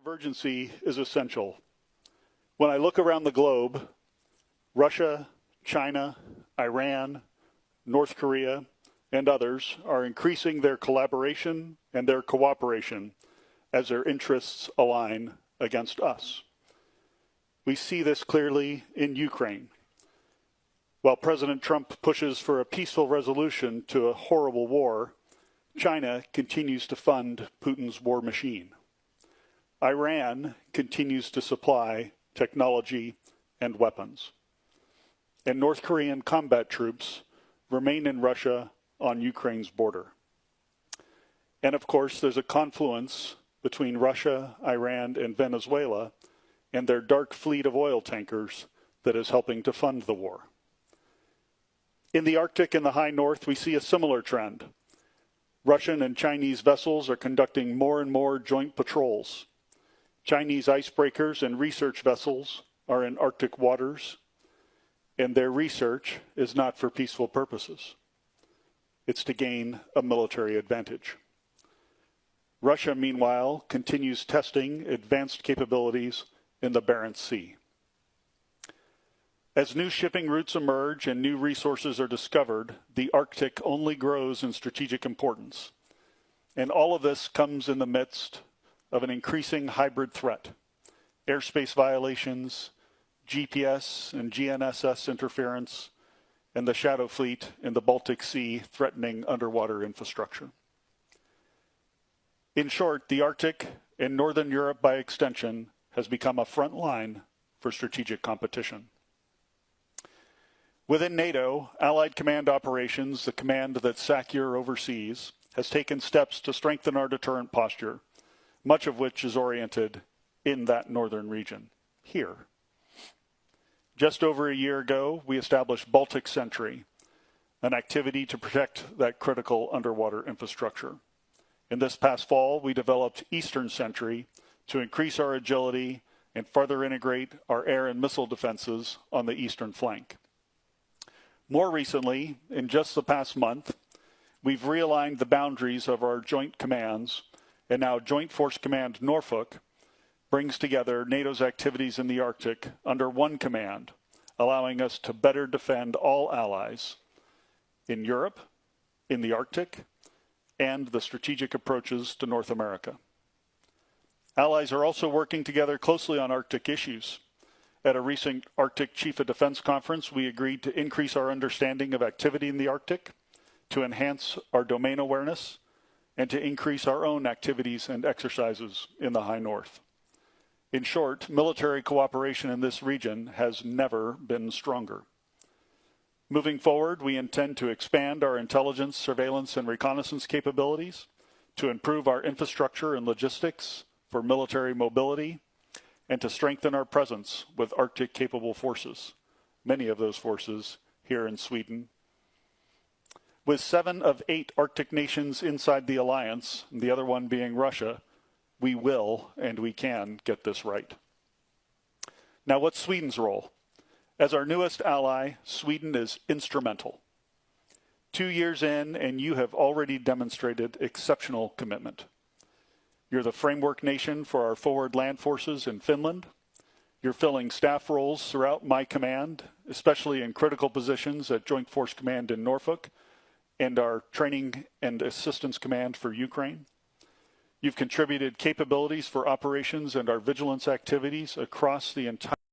of urgency is essential. When I look around the globe, Russia, China, Iran, North Korea, and others are increasing their collaboration and their cooperation as their interests align against us. We see this clearly in Ukraine. While President Trump pushes for a peaceful resolution to a horrible war, China continues to fund Putin's war machine. Iran continues to supply technology and weapons. And North Korean combat troops remain in Russia on Ukraine's border. And of course, there's a confluence between Russia, Iran, and Venezuela and their dark fleet of oil tankers that is helping to fund the war. In the Arctic and the high north, we see a similar trend. Russian and Chinese vessels are conducting more and more joint patrols. Chinese icebreakers and research vessels are in Arctic waters, and their research is not for peaceful purposes. It's to gain a military advantage. Russia, meanwhile, continues testing advanced capabilities in the Barents Sea. As new shipping routes emerge and new resources are discovered, the Arctic only grows in strategic importance. And all of this comes in the midst of an increasing hybrid threat: airspace violations, GPS and GNSS interference, and the shadow fleet in the Baltic Sea threatening underwater infrastructure. In short, the Arctic, and Northern Europe by extension, has become a front line for strategic competition. Within NATO, Allied Command Operations, the command that SACEUR oversees, has taken steps to strengthen our deterrent posture, much of which is oriented in that northern region, here. Just over a year ago, we established Baltic Sentry, an activity to protect that critical underwater infrastructure. In this past fall, we developed Eastern Sentry to increase our agility and further integrate our air and missile defenses on the eastern flank. More recently, in just the past month, we've realigned the boundaries of our joint commands, and now Joint Force Command Norfolk brings together NATO's activities in the Arctic under one command, allowing us to better defend all allies in Europe, in the Arctic, and the strategic approaches to North America. Allies are also working together closely on Arctic issues. At a recent Arctic Chief of Defense conference, we agreed to increase our understanding of activity in the Arctic, to enhance our domain awareness, and to increase our own activities and exercises in the high north. In short, military cooperation in this region has never been stronger. Moving forward, we intend to expand our intelligence, surveillance, and reconnaissance capabilities, to improve our infrastructure and logistics for military mobility, and to strengthen our presence with Arctic-capable forces, many of those forces here in Sweden. With 7 of 8 Arctic nations inside the alliance, the other one being Russia, we will and we can get this right. Now, what's Sweden's role? As our newest ally, Sweden is instrumental. 2 years in, and you have already demonstrated exceptional commitment. You're the framework nation for our forward land forces in Finland. You're filling staff roles throughout my command, especially in critical positions at Joint Force Command in Norfolk and our Training and Assistance Command for Ukraine. You've contributed capabilities for operations and our vigilance activities across the entire